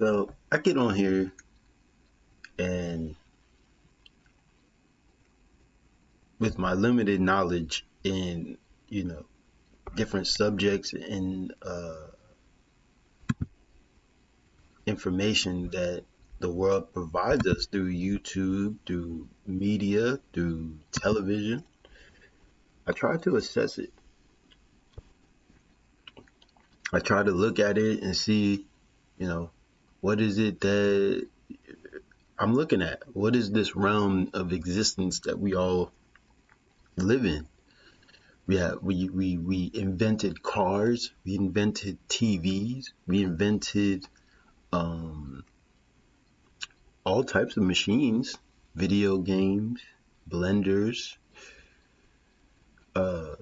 So I get on here and with my limited knowledge in, you know, different subjects and information that the world provides us through YouTube, through media, through television, I try to assess it. I try to look at it and see, you know, what is it that I'm looking at? What is this realm of existence that we all live in? We invented cars, we invented TVs, we invented um, all types of machines, video games, blenders, uh,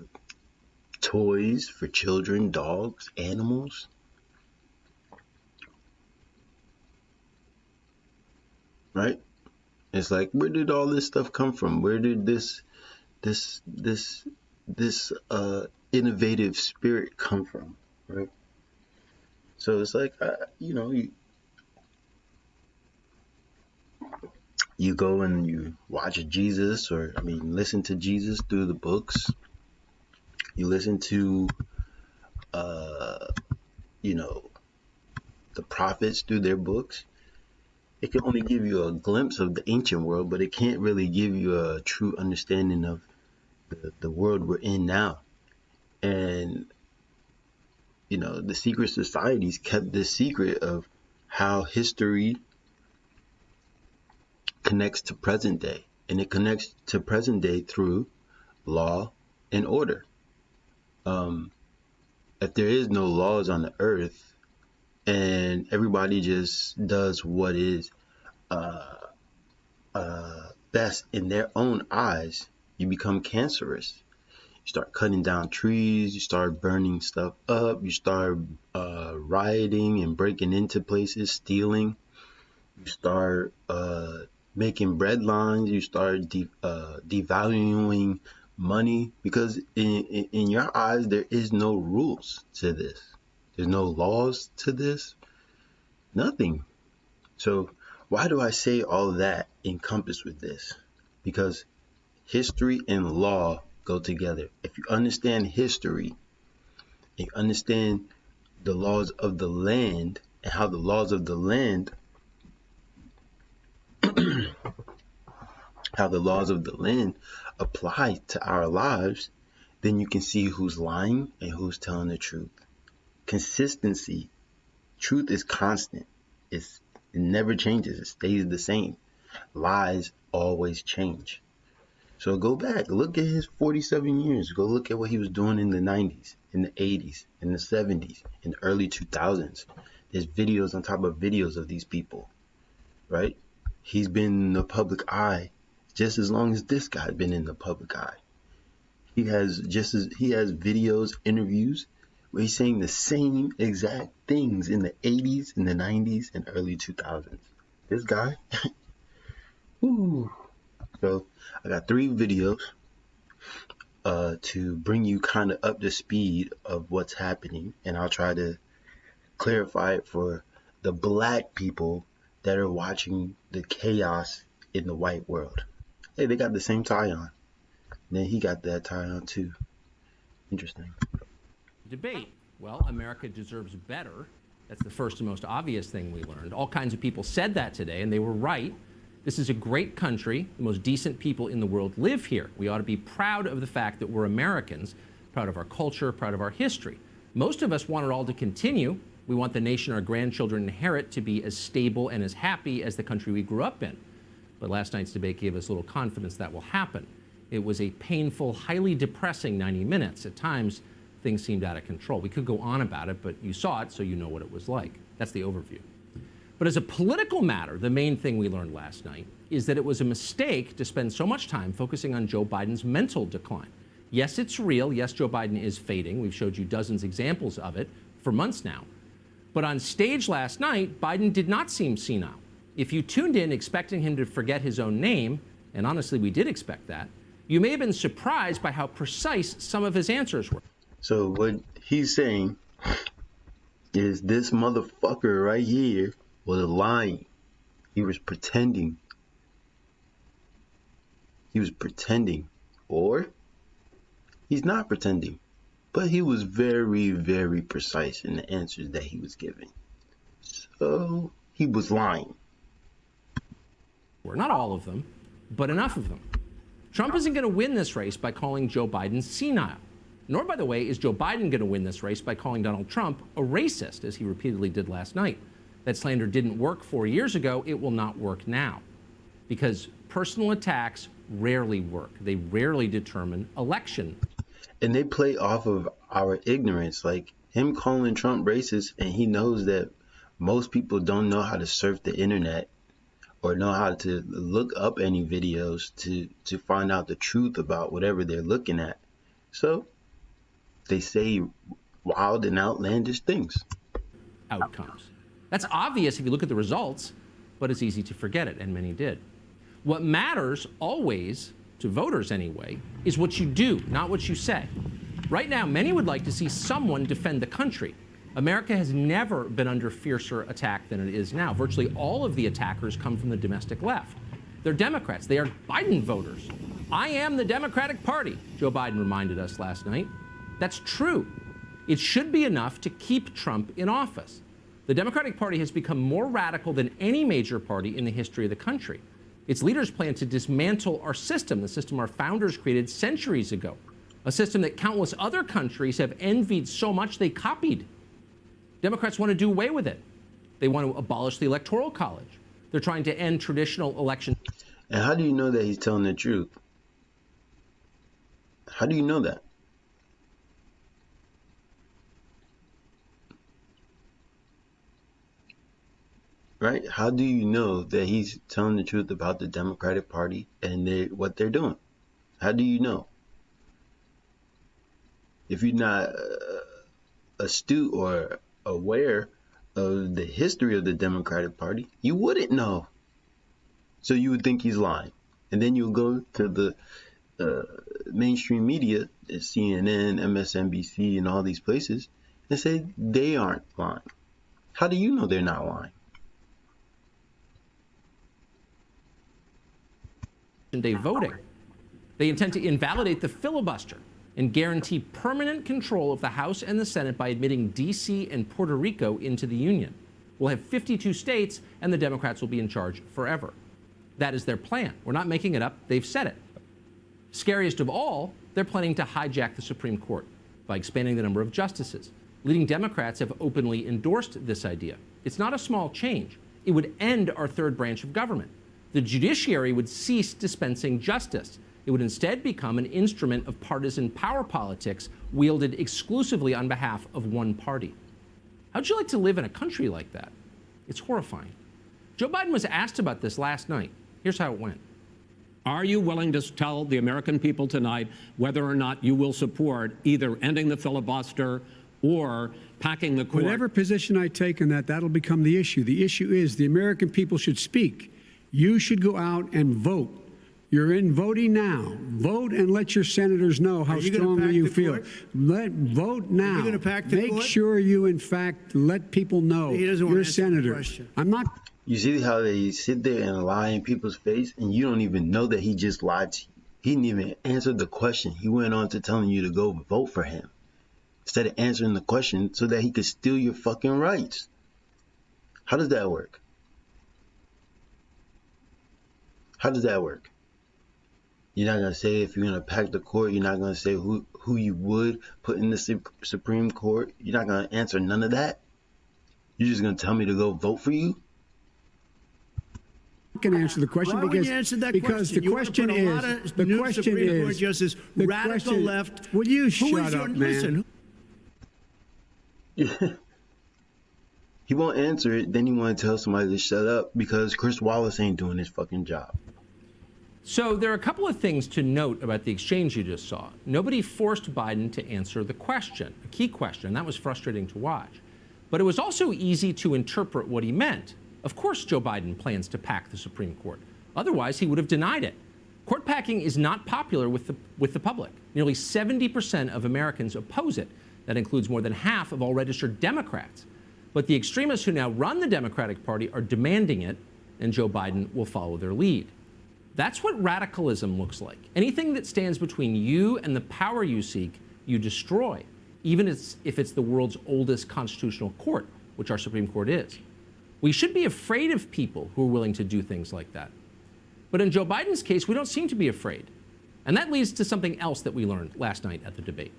toys for children, dogs, animals. Right? It's like, where did all this stuff come from? Where did this this this innovative spirit come from? Right? So it's like, you know, you go and you watch Jesus, or I mean, listen to Jesus through the books. You listen to, uh, you know, the prophets through their books. It can only give you a glimpse of the ancient world, but it can't really give you a true understanding of the world we're in now. And, you know, the secret societies kept this secret of how history connects to present day. And it connects to present day through law and order. If there is no laws on the earth and everybody just does what is uh, best in their own eyes, you become cancerous. You start cutting down trees, you start burning stuff up, you start rioting and breaking into places, stealing, you start making bread lines, you start devaluing money, because in your eyes there is no rules to this. There's no laws to this, nothing. So why do I say all that encompassed with this? Because history and law go together. If you understand history, you understand the laws of the land and how the laws of the land how the laws of the land apply to our lives, then you can see who's lying and who's telling the truth. Consistency. Truth is constant. It never changes. It stays the same. Lies always change. So go back, look at his 47 years. Go look at what he was doing in the 90s, in the 80s, in the 70s, in the early 2000s. There's videos on top of videos of these people, right? He's been in the public eye just as long as this guy's been in the public eye. He has videos, interviews where he's saying the same exact things in the 80s, in the 90s, and early 2000s. This guy, whoo. So I got 3 videos to bring you kind of up to speed of what's happening, and I'll try to clarify it for the black people that are watching the chaos in the white world. Hey, they got the same tie on. And then he got that tie on too. Interesting. Debate. Well, America deserves better. That's the first and most obvious thing we learned. All kinds of people said that today, and they were right. This is a great country. The most decent people in the world live here. We ought to be proud of the fact that we're Americans, proud of our culture, proud of our history. Most of us want it all to continue. We want the nation our grandchildren inherit to be as stable and as happy as the country we grew up in. But last night's debate gave us little confidence that will happen. It was a painful, highly depressing 90 minutes. At times, things seemed out of control. We could go on about it, but you saw it, so you know what it was like. That's the overview. But as a political matter, the main thing we learned last night is that it was a mistake to spend so much time focusing on Joe Biden's mental decline. Yes, it's real. Yes, Joe Biden is fading. We've showed you dozens of examples of it for months now. But on stage last night, Biden did not seem senile. If you tuned in expecting him to forget his own name, and honestly, we did expect that, you may have been surprised by how precise some of his answers were. So what he's saying is this motherfucker right here was lying. He was pretending. He was pretending. Or he's not pretending. But he was very, very precise in the answers that he was giving. So he was lying. Not all of them, but enough of them. Trump isn't going to win this race by calling Joe Biden senile. Nor, by the way, is Joe Biden going to win this race by calling Donald Trump a racist, as he repeatedly did last night. That slander didn't work 4 years ago. It will not work now. Because personal attacks rarely work. They rarely determine election. And they play off of our ignorance, like him calling Trump racist, and he knows that most people don't know how to surf the internet or know how to look up any videos to find out the truth about whatever they're looking at. So they say wild and outlandish things. Outcomes. That's obvious if you look at the results, but it's easy to forget it, and many did. What matters always, to voters anyway, is what you do, not what you say. Right now, many would like to see someone defend the country. America has never been under fiercer attack than it is now. Virtually all of the attackers come from the domestic left. They're Democrats. They are Biden voters. I am the Democratic Party, Joe Biden reminded us last night. That's true. It should be enough to keep Trump in office. The Democratic Party has become more radical than any major party in the history of the country. Its leaders plan to dismantle our system, the system our founders created centuries ago, a system that countless other countries have envied so much they copied. Democrats want to do away with it. They want to abolish the Electoral College. They're trying to end traditional election. And how do you know that he's telling the truth? How do you know that? Right? How do you know that he's telling the truth about the Democratic Party and what they're doing? How do you know? If you're not astute or aware of the history of the Democratic Party, you wouldn't know. So you would think he's lying. And then you'll go to the mainstream media, CNN, MSNBC, and all these places, and say they aren't lying. How do you know they're not lying? Day voting. They intend to invalidate the filibuster and guarantee permanent control of the House and the Senate by admitting D.C. and Puerto Rico into the Union. We'll have 52 states, and the Democrats will be in charge forever. That is their plan. We're not making it up. They've said it. Scariest of all, they're planning to hijack the Supreme Court by expanding the number of justices. Leading Democrats have openly endorsed this idea. It's not a small change. It would end our third branch of government. The judiciary would cease dispensing justice. It would instead become an instrument of partisan power politics wielded exclusively on behalf of one party. How'd you like to live in a country like that? It's horrifying. Joe Biden was asked about this last night. Here's how it went. Are you willing to tell the American people tonight whether or not you will support either ending the filibuster or packing the court? Whatever position I take on that, that'll become the issue. The issue is the American people should speak. You should go out and vote. You're in voting now. Vote and let your senators know how strongly you feel. Vote now. Are you pack the Make court? sure you, in fact, let people know you're a senator. I'm not. You see how they sit there and lie in people's face, and you don't even know that he just lied to you. He didn't even answer the question. He went on to telling you to go vote for him instead of answering the question so that he could steal your fucking rights. How does that work? How does that work? You're not going to say if you're going to pack the court. You're not going to say who you would put in the Supreme Court. You're not going to answer none of that. You're just going to tell me to go vote for you? I can answer the question Why because would you answer that because question? the question is the question Supreme Court is justice, the radical question, left. Will you Who shut is your, up, man? listen, He won't answer it. Then he want to tell somebody to shut up because Chris Wallace ain't doing his fucking job. So there are a couple of things to note about the exchange you just saw. Nobody forced Biden to answer the question, a key question, and that was frustrating to watch. But it was also easy to interpret what he meant. Of course Joe Biden plans to pack the Supreme Court. Otherwise, he would have denied it. Court packing is not popular with the public. Nearly 70% of Americans oppose it. That includes more than half of all registered Democrats. But the extremists who now run the Democratic Party are demanding it, and Joe Biden will follow their lead. That's what radicalism looks like. Anything that stands between you and the power you seek, you destroy, even if it's the world's oldest constitutional court, which our Supreme Court is. We should be afraid of people who are willing to do things like that. But in Joe Biden's case, we don't seem to be afraid. And that leads to something else that we learned last night at the debate.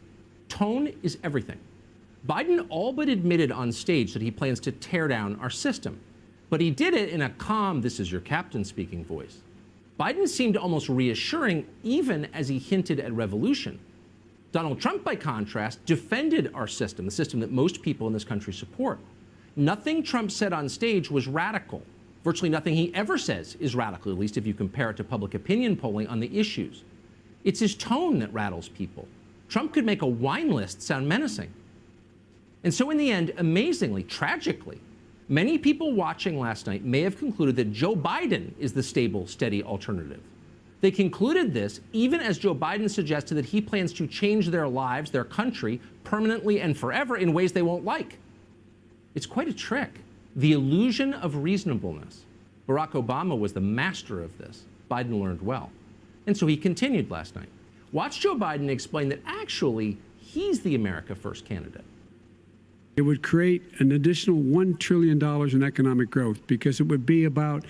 Tone is everything. Biden all but admitted on stage that he plans to tear down our system. But he did it in a calm, this is your captain speaking voice. Biden seemed almost reassuring even as he hinted at revolution. Donald Trump, by contrast, defended our system, the system that most people in this country support. Nothing Trump said on stage was radical. Virtually nothing he ever says is radical, at least if you compare it to public opinion polling on the issues. It's his tone that rattles people. Trump could make a wine list sound menacing. And so in the end, amazingly, tragically, many people watching last night may have concluded that Joe Biden is the stable, steady alternative. They concluded this even as Joe Biden suggested that he plans to change their lives, their country, permanently and forever in ways they won't like. It's quite a trick. The illusion of reasonableness. Barack Obama was the master of this. Biden learned well. And so he continued last night. Watch Joe Biden explain that actually he's the America First candidate. It would create an additional $1 trillion in economic growth because it would be about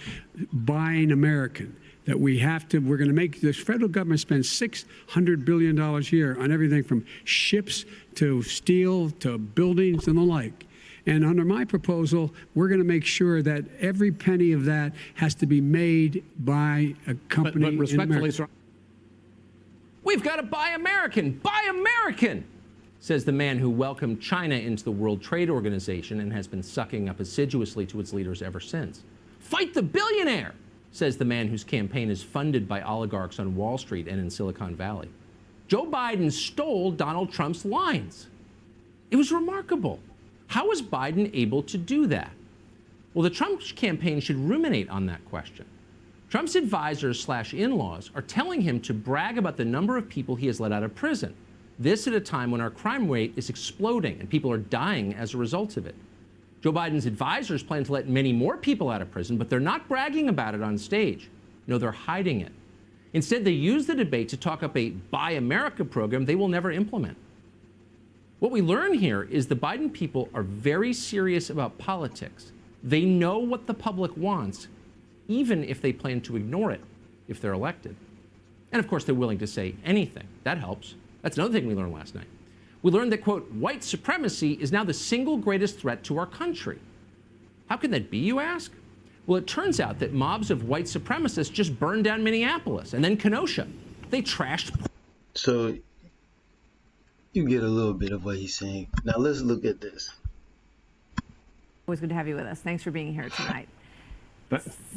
buying American. That we're going to make this federal government spend $600 billion a year on everything from ships to steel to buildings and the like. And under my proposal, we're going to make sure that every penny of that has to be made by a company but respectfully, in America. sir. We've got to buy American. Buy American, says the man who welcomed China into the World Trade Organization and has been sucking up assiduously to its leaders ever since. Fight the billionaire, says the man whose campaign is funded by oligarchs on Wall Street and in Silicon Valley. Joe Biden stole Donald Trump's lines. It was remarkable. How was Biden able to do that? Well, the Trump campaign should ruminate on that question. Trump's advisors/in-laws are telling him to brag about the number of people he has let out of prison. This at a time when our crime rate is exploding and people are dying as a result of it. Joe Biden's advisors plan to let many more people out of prison, but they're not bragging about it on stage. No, they're hiding it. Instead, they use the debate to talk up a Buy America program they will never implement. What we learn here is the Biden people are very serious about politics. They know what the public wants, even if they plan to ignore it if they're elected. And of course, they're willing to say anything. That helps. That's another thing we learned last night. We learned that, quote, white supremacy is now the single greatest threat to our country. How can that be, you ask? Well, it turns out that mobs of white supremacists just burned down Minneapolis and then Kenosha. They trashed. So you get a little bit of what he's saying. Now let's look at this. Always good to have you with us. Thanks for being here tonight.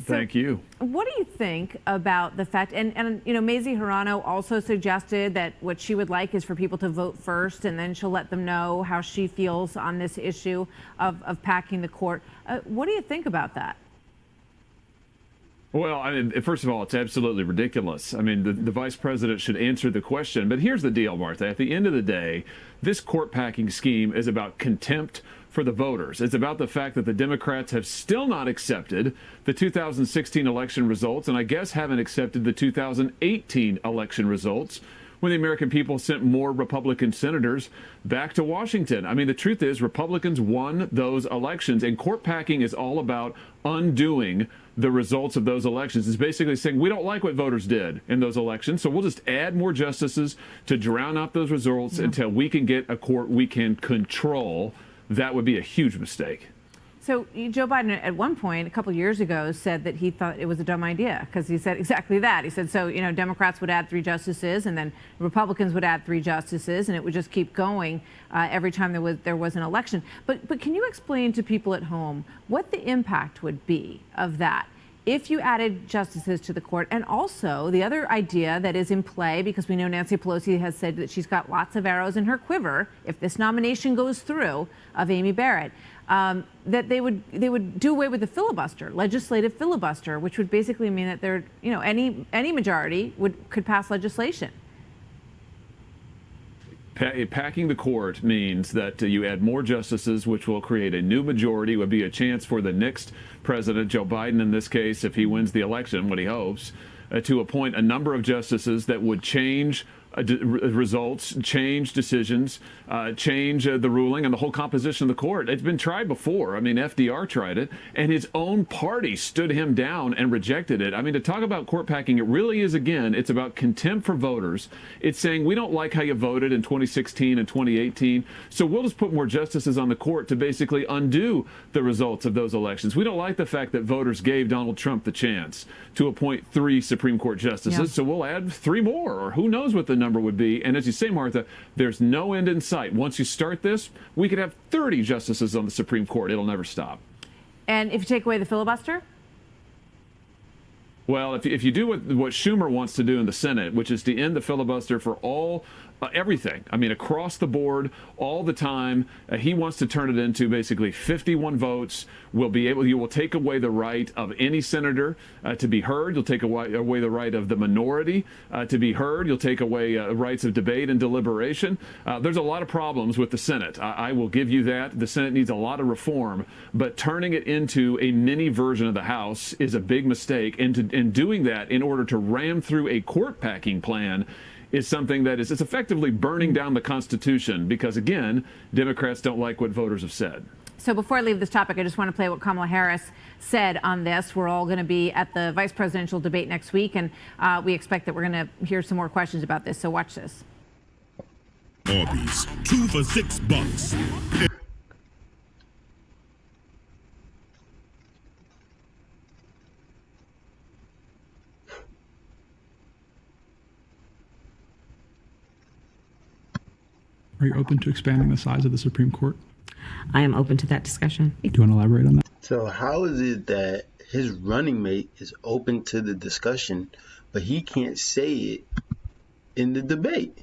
Thank you. What do you think about the fact, and you know, Mazie Hirono also suggested that what she would like is for people to vote first, and then she'll let them know how she feels on this issue of packing the court. What do you think about that? Well, I mean, first of all, it's absolutely ridiculous. I mean, the vice president should answer the question. But here's the deal, Martha. At the end of the day, this court packing scheme is about contempt for the voters. It's about the fact that the Democrats have still not accepted the 2016 election results, and I guess haven't accepted the 2018 election results, when the American people sent more Republican senators back to Washington. I mean, the truth is Republicans won those elections, and court packing is all about undoing the results of those elections. It's basically saying we don't like what voters did in those elections, so we'll just add more justices to drown out those results until we can get a court we can control. That would be a huge mistake. So Joe Biden, at one point, a couple of years ago, said that he thought it was a dumb idea because he said exactly that. He said, so, you know, Democrats would add 3 justices and then Republicans would add 3 justices, and it would just keep going every time there was an election. But can you explain to people at home what the impact would be of that if you added justices to the court? And also the other idea that is in play, because we know Nancy Pelosi has said that she's got lots of arrows in her quiver if this nomination goes through of Amy Barrett, that they would do away with the filibuster, legislative filibuster, which would basically mean that there, you know, any majority could pass legislation. Packing the court means that you add more justices, which will create a new majority. It would be a chance for the next president, Joe Biden in this case, if he wins the election, what he hopes, to appoint a number of justices that would change results, change decisions, change the ruling and the whole composition of the court. It's been tried before. I mean, FDR tried it, and his own party stood him down and rejected it. I mean, to talk about court packing, it really is, again, it's about contempt for voters. It's saying we don't like how you voted in 2016 and 2018, so we'll just put more justices on the court to basically undo the results of those elections. We don't like the fact that voters gave Donald Trump the chance to appoint 3 Supreme Court justices, so we'll add 3 more, or who knows what the number would be. And as you say, Martha, there's no end in sight. Once you start this, we could have 30 justices on the Supreme Court. It'll never stop. And if you take away the filibuster? Well, if you do what Schumer wants to do in the Senate, which is to end the filibuster for all everything, I mean, across the board, all the time, he wants to turn it into basically 51 votes. You will take away the right of any senator to be heard. You'll take away the right of the minority to be heard. You'll take away rights of debate and deliberation. There's a lot of problems with the Senate. I will give you that. The Senate needs a lot of reform, but turning it into a mini version of the House is a big mistake. And doing that in order to ram through a court packing plan is something that it's effectively burning down the Constitution because, again, Democrats don't like what voters have said. So before I leave this topic, I just want to play what Kamala Harris said on this. We're all going to be at the vice presidential debate next week, and we expect that we're going to hear some more questions about this. So watch this. Arby's, 2 for $6. Are you open to expanding the size of the Supreme Court? I am open to that discussion. Do you want to elaborate on that? So how is it that his running mate is open to the discussion, but he can't say it in the debate?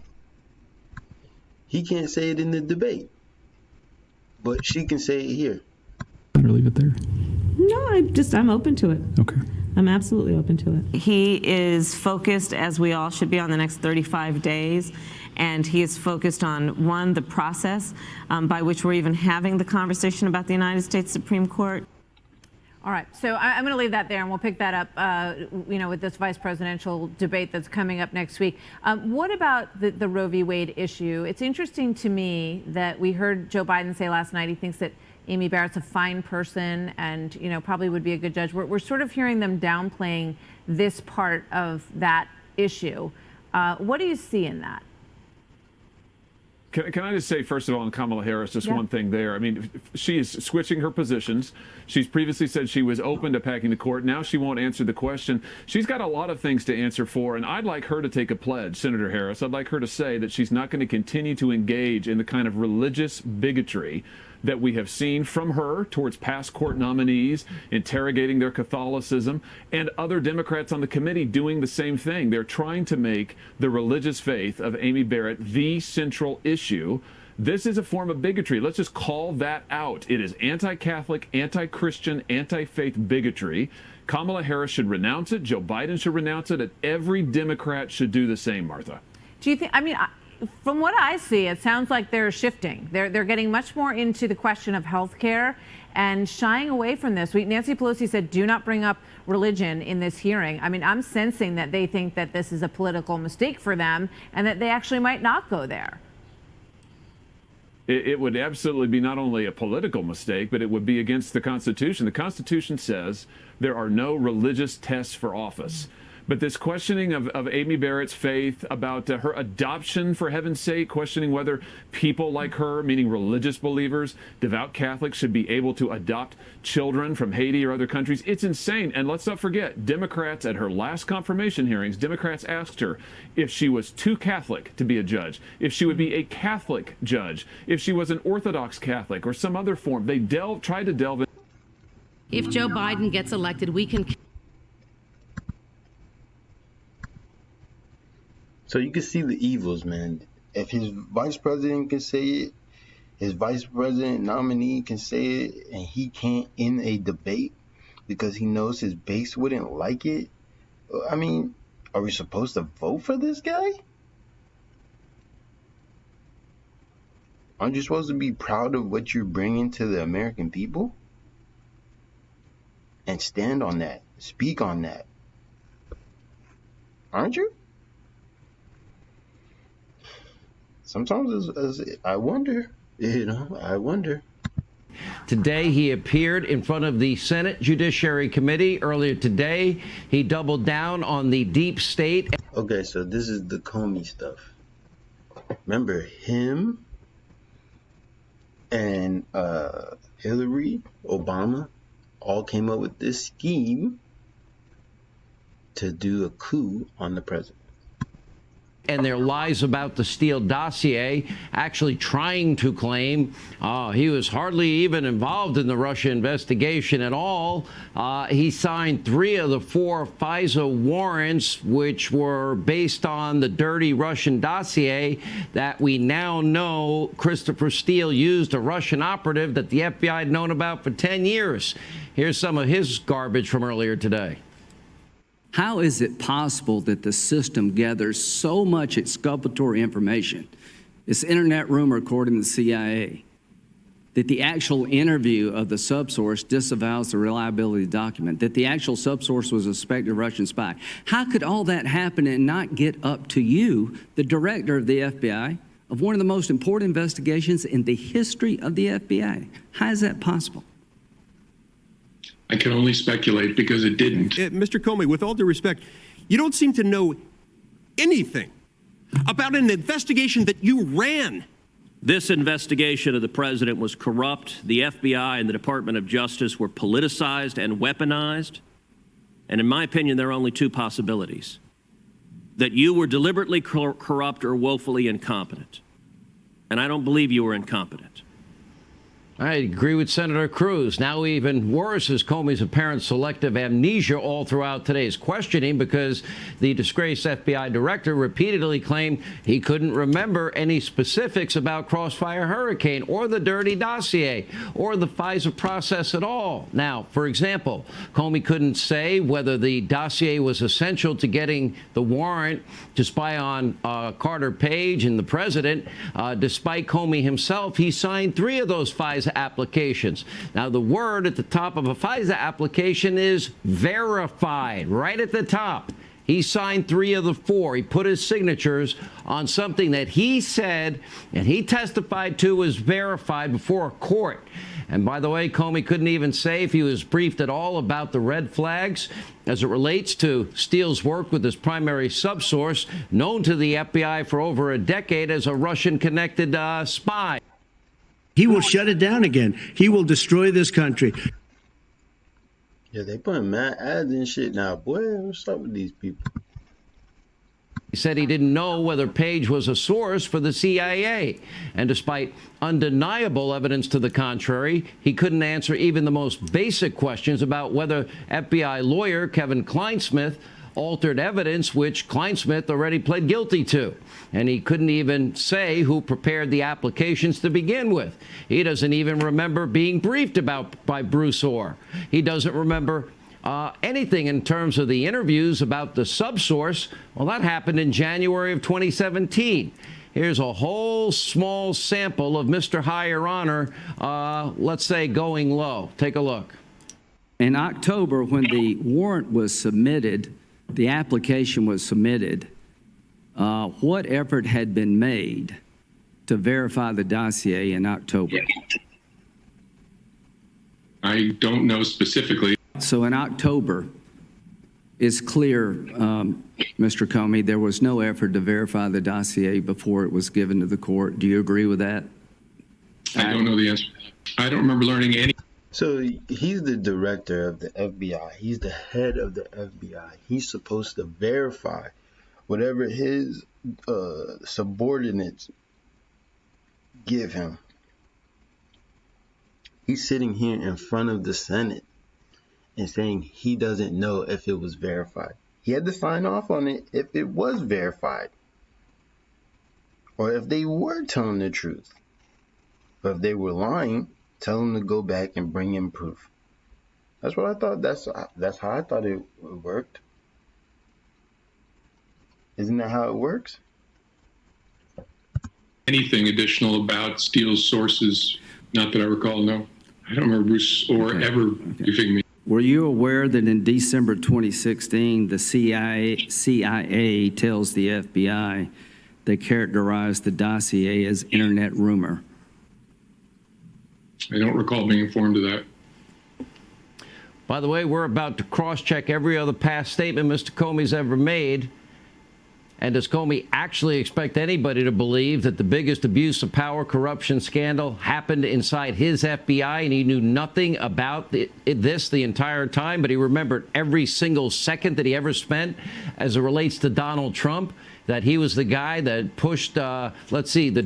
He can't say it in the debate, but she can say it here. I'd leave it there. No, I'm open to it. Okay. I'm absolutely open to it. He is focused, as we all should be, on the next 35 days. And he is focused on, one, the process by which we're even having the conversation about the United States Supreme Court. All right, so I'm going to leave that there, and we'll pick that up, with this vice presidential debate that's coming up next week. What about the Roe v. Wade issue? It's interesting to me that we heard Joe Biden say last night he thinks that Amy Barrett's a fine person and, probably would be a good judge. We're sort of hearing them downplaying this part of that issue. What do you see in that? Can I just say, first of all, on Kamala Harris, just one thing there. I mean, she is switching her positions. She's previously said she was open to packing the court. Now she won't answer the question. She's got a lot of things to answer for, and I'd like her to take a pledge, Senator Harris. I'd like her to say that she's not going to continue to engage in the kind of religious bigotry that we have seen from her towards past court nominees, interrogating their Catholicism, and other Democrats on the committee doing the same thing. They're trying to make the religious faith of Amy Barrett the central issue. This is a form of bigotry. Let's just call that out. It is anti-Catholic, anti-Christian, anti-faith bigotry. Kamala Harris should renounce it. Joe Biden should renounce it. And every Democrat should do the same, Martha. Do you think, from what I see, it sounds like they're shifting. They're getting much more into the question of health care and shying away from this. Nancy Pelosi said, do not bring up religion in this hearing. I'm sensing that they think that this is a political mistake for them and that they actually might not go there. It would absolutely be not only a political mistake, but it would be against the Constitution. The Constitution says there are no religious tests for office. But this questioning of Amy Barrett's faith, about her adoption, for heaven's sake, questioning whether people like her, meaning religious believers, devout Catholics, should be able to adopt children from Haiti or other countries, it's insane. And let's not forget, Democrats at her last confirmation hearings, Democrats asked her if she was too Catholic to be a judge, if she would be a Catholic judge, if she was an Orthodox Catholic or some other form. They tried to delve in. If Joe Biden gets elected, we can... So you can see the evils, man. If his vice president can say it, his vice president nominee can say it, and he can't in a debate because he knows his base wouldn't like it. Are we supposed to vote for this guy? Aren't you supposed to be proud of what you're bringing to the American people? And stand on that. Speak on that. Aren't you? Sometimes I wonder, I wonder. Today, he appeared in front of the Senate Judiciary Committee. Earlier today, he doubled down on the deep state. Okay, so this is the Comey stuff. Remember him and Hillary, Obama, all came up with this scheme to do a coup on the president. And their lies about the Steele dossier, actually trying to claim he was hardly even involved in the Russia investigation at all. He signed 3 of the 4 FISA warrants, which were based on the dirty Russian dossier that we now know Christopher Steele used, a Russian operative that the FBI had known about for 10 years. Here's some of his garbage from earlier today. How is it possible that the system gathers so much exculpatory information, this internet rumor according to the CIA, that the actual interview of the subsource disavows the reliability of the document, that the actual subsource was a suspected Russian spy? How could all that happen and not get up to you, the director of the FBI, of one of the most important investigations in the history of the FBI? How is that possible? I can only speculate because it didn't. Mr. Comey, with all due respect, you don't seem to know anything about an investigation that you ran. This investigation of the president was corrupt. The FBI and the Department of Justice were politicized and weaponized. And in my opinion, there are only 2 possibilities: that you were deliberately corrupt or woefully incompetent. And I don't believe you were incompetent. I agree with Senator Cruz. Now even worse is Comey's apparent selective amnesia all throughout today's questioning, because the disgraced FBI director repeatedly claimed he couldn't remember any specifics about Crossfire Hurricane or the dirty dossier or the FISA process at all. Now, for example, Comey couldn't say whether the dossier was essential to getting the warrant to spy on Carter Page and the president. Despite Comey himself, he signed 3 of those FISA applications. Now, the word at the top of a FISA application is verified, right at the top. He signed 3 of the 4. He put his signatures on something that he said and he testified to was verified before a court. And by the way, Comey couldn't even say if he was briefed at all about the red flags as it relates to Steele's work with his primary subsource, known to the FBI for over a decade as a Russian-connected spy. He will shut it down again. He will destroy this country. Yeah, they putting mad ads and shit now. Boy, what's up with these people? He said he didn't know whether Page was a source for the CIA. And despite undeniable evidence to the contrary, he couldn't answer even the most basic questions about whether FBI lawyer Kevin Kleinsmith altered evidence, which Kleinsmith already pled guilty to. And he couldn't even say who prepared the applications to begin with. He doesn't even remember being briefed about by Bruce Orr. He doesn't remember anything in terms of the interviews about the subsource. Well, that happened in January of 2017. Here's a whole small sample of Mr. Higher Honor, let's say, going low. Take a look. In October, when the warrant was submitted, the application was submitted, what effort had been made to verify the dossier in October? I don't know specifically. So in October, it's clear, Mr. Comey, there was no effort to verify the dossier before it was given to the court. Do you agree with that? I don't know the answer. I don't remember learning any. So he's the director of the FBI. He's the head of the FBI. He's supposed to verify whatever his subordinates give him. He's sitting here in front of the Senate and saying he doesn't know if it was verified. He had to sign off on it if it was verified, or if they were telling the truth. But if they were lying, tell them to go back and bring in proof. That's what I thought. That's how I thought it worked. Isn't that how it works? Anything additional about Steele's sources? Not that I recall, no. I don't remember Bruce or ever briefing me. Were you aware that in December 2016, the CIA tells the FBI they characterized the dossier as internet rumor? I don't recall being informed of that. By the way, we're about to cross-check every other past statement Mr. Comey's ever made. And does Comey actually expect anybody to believe that the biggest abuse of power corruption scandal happened inside his FBI and he knew nothing about this the entire time, but he remembered every single second that he ever spent as it relates to Donald Trump, that he was the guy that pushed, the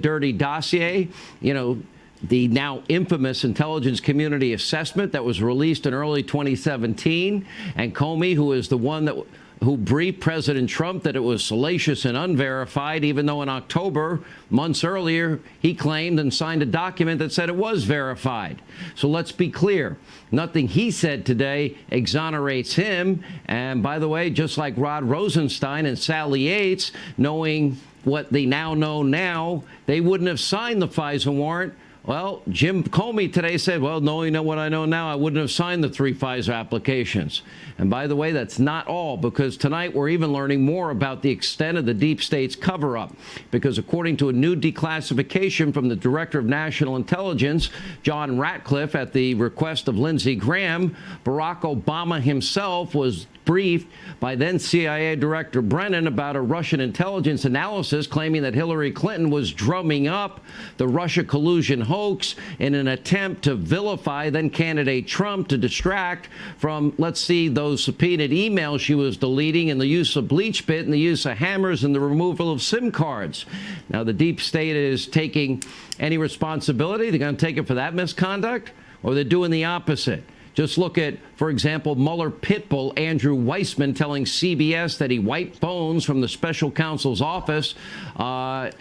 dirty dossier, the now infamous intelligence community assessment that was released in early 2017, and Comey, who is the one who briefed President Trump that it was salacious and unverified, even though in October, months earlier, he claimed and signed a document that said it was verified. So let's be clear. Nothing he said today exonerates him. And by the way, just like Rod Rosenstein and Sally Yates, knowing what they now know now, they wouldn't have signed the FISA warrant. Well, Jim Comey today said, well, knowing what I know now, I wouldn't have signed the 3 FISA applications. And by the way, that's not all, because tonight we're even learning more about the extent of the deep state's cover-up. Because according to a new declassification from the Director of National Intelligence, John Ratcliffe, at the request of Lindsey Graham, Barack Obama himself was briefed by then CIA Director Brennan about a Russian intelligence analysis claiming that Hillary Clinton was drumming up the Russia collusion hoax in an attempt to vilify then candidate Trump to distract from, let's see, those subpoenaed emails she was deleting and the use of bleach pit and the use of hammers and the removal of SIM cards. Now, the deep state is taking any responsibility. They're going to take it for that misconduct, or they're doing the opposite. Just look at, for example, Mueller pitbull Andrew Weissman telling CBS that he wiped phones from the special counsel's office. A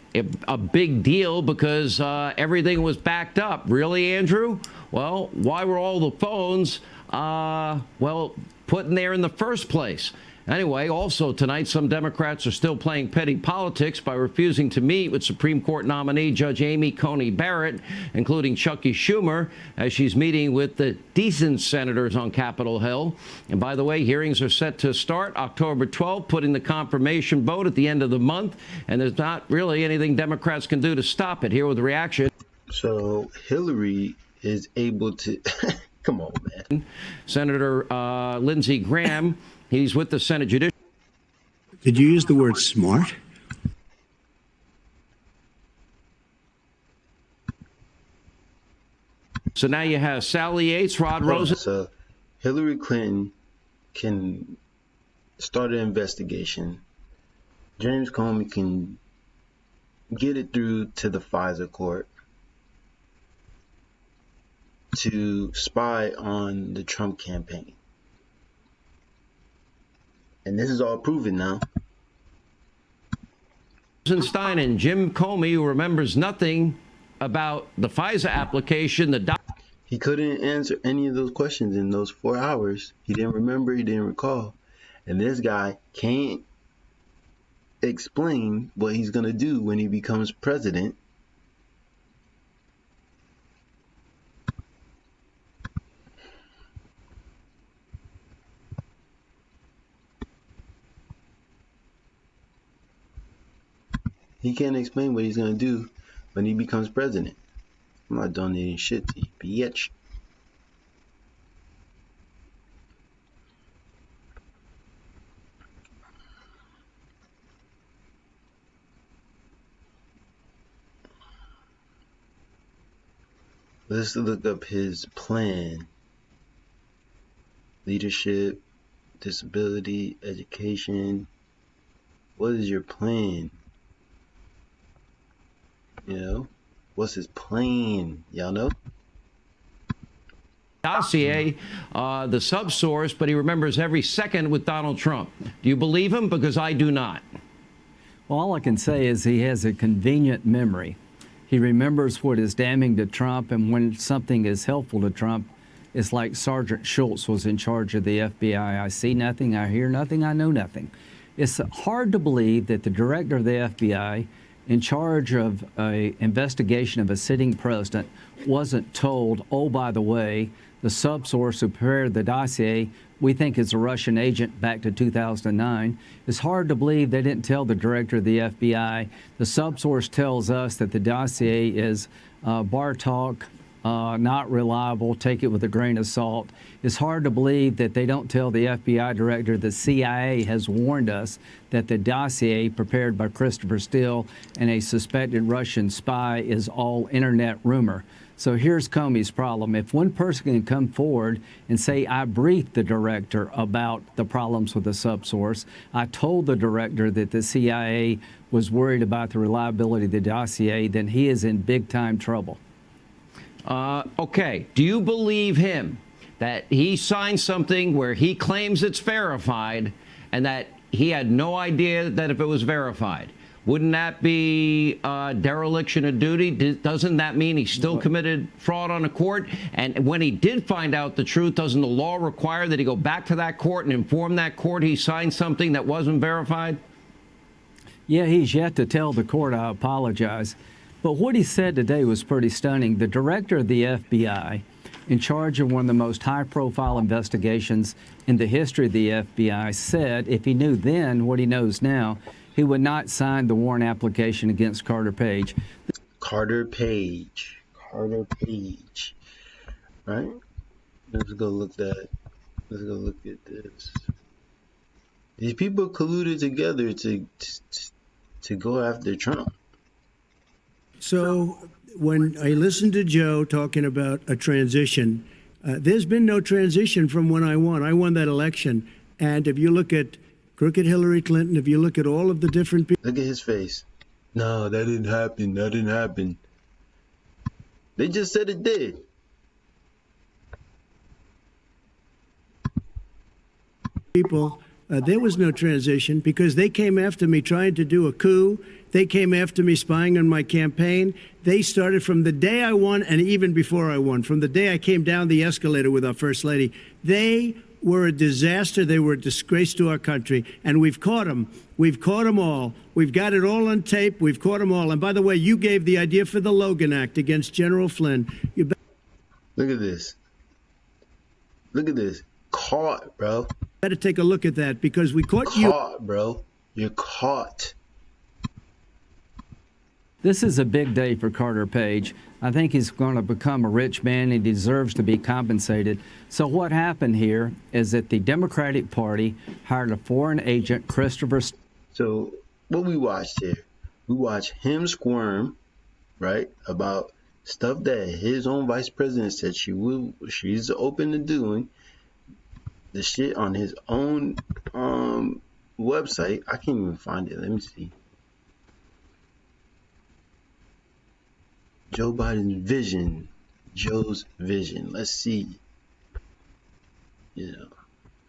big deal because everything was backed up. Really, Andrew? Well, why were all the phones, put in there in the first place? Anyway, also tonight, some Democrats are still playing petty politics by refusing to meet with Supreme Court nominee Judge Amy Coney Barrett, including Chucky Schumer, as she's meeting with the decent senators on Capitol Hill. And by the way, hearings are set to start October 12th, putting the confirmation vote at the end of the month. And there's not really anything Democrats can do to stop it. Here with the reaction. So Hillary is able to... Come on, man. Senator Lindsey Graham. He's with the Senate Judiciary. Did you use the word smart? So now you have Sally Yates, Rod Rosen. So Hillary Clinton can start an investigation. James Comey can get it through to the FISA court to spy on the Trump campaign. And this is all proven now. Rosenstein and Jim Comey, who remembers nothing about the FISA application, he couldn't answer any of those questions in those 4 hours. He didn't remember, he didn't recall. And this guy can't explain what he's going to do when he becomes president. He can't explain what he's going to do when he becomes president. I'm not donating shit to you, bitch. Let's look up his plan. Leadership, disability, education. What is your plan? You know, what's his plan? Y'all know? Dossier, the subsource, but he remembers every second with Donald Trump. Do you believe him? Because I do not. Well, all I can say is he has a convenient memory. He remembers what is damning to Trump, and when something is helpful to Trump, it's like Sergeant Schultz was in charge of the FBI. I see nothing, I hear nothing, I know nothing. It's hard to believe that the director of the FBI in charge of an investigation of a sitting president wasn't told, oh, by the way, the subsource who prepared the dossier we think is a Russian agent back to 2009. It's hard to believe they didn't tell the director of the FBI. The subsource tells us that the dossier is bar talk, not reliable, take it with a grain of salt. It's hard to believe that they don't tell the FBI director the CIA has warned us that the dossier prepared by Christopher Steele and a suspected Russian spy is all internet rumor. So here's Comey's problem. If one person can come forward and say, I briefed the director about the problems with the subsource, I told the director that the CIA was worried about the reliability of the dossier, then he is in big time trouble. Okay. Do you believe him that he signed something where he claims it's verified and that he had no idea that if it was verified? Wouldn't that be dereliction of duty? Doesn't that mean he still committed fraud on a court? And when he did find out the truth, doesn't the law require that he go back to that court and inform that court he signed something that wasn't verified? Yeah, he's yet to tell the court, I apologize. But what he said today was pretty stunning. The director of the FBI, in charge of one of the most high-profile investigations in the history of the FBI, said if he knew then what he knows now, he would not sign the warrant application against Carter Page. Carter Page. Right? Let's go look at this. These people colluded together to go after Trump. So when I listened to Joe talking about a transition, there's been no transition from when I won. I won that election. And if you look at crooked Hillary Clinton, if you look at all of the different people. Look at his face. No, that didn't happen. They just said it did. People, there was no transition because they came after me trying to do a coup. They came after me spying on my campaign. They started from the day I won and even before I won, from the day I came down the escalator with our First Lady. They were a disaster. They were a disgrace to our country. And we've caught them. We've caught them all. We've got it all on tape. We've caught them all. And by the way, you gave the idea for the Logan Act against General Flynn. Look at this. Caught, bro. Better take a look at that because we caught you. Caught, bro. You're caught. This is a big day for Carter Page. I think he's going to become a rich man. He deserves to be compensated. So what happened here is that the Democratic Party hired a foreign agent, Christopher. So what we watched here, we watched him squirm, right, about stuff that his own vice president said she's open to doing. The shit on his own website. I can't even find it. Let me see. Joe Biden's vision. Joe's vision. Let's see.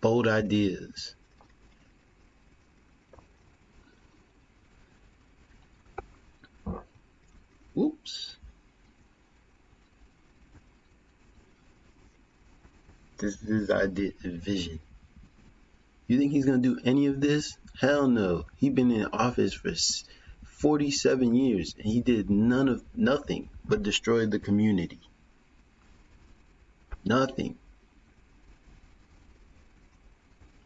Bold ideas. Whoops. This is his idea, vision. You think he's gonna do any of this? Hell no. He's been in office for 47 years and he did nothing but destroy the community. Nothing.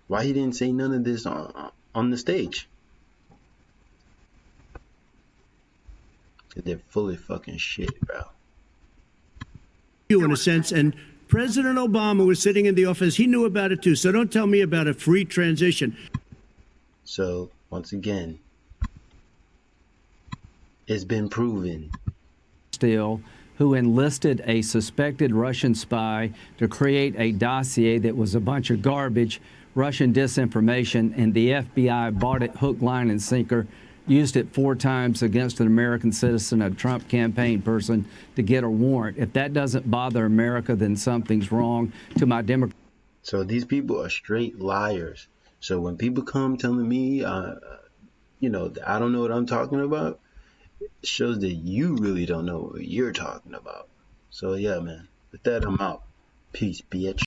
Why he didn't say none of this on the stage? Because they're full of fucking shit, bro. You, in a sense, and President Obama was sitting in the office. He knew about it too. So don't tell me about a free transition. So once again, it's been proven. Steele, who enlisted a suspected Russian spy to create a dossier that was a bunch of garbage, Russian disinformation, and the FBI bought it hook, line, and sinker, used it 4 times against an American citizen, a Trump campaign person, to get a warrant. If that doesn't bother America, then something's wrong. To my Democrat. So these people are straight liars. So when people come telling me, I don't know what I'm talking about, it shows that you really don't know what you're talking about. So yeah, man. With that, I'm out. Peace, bitch.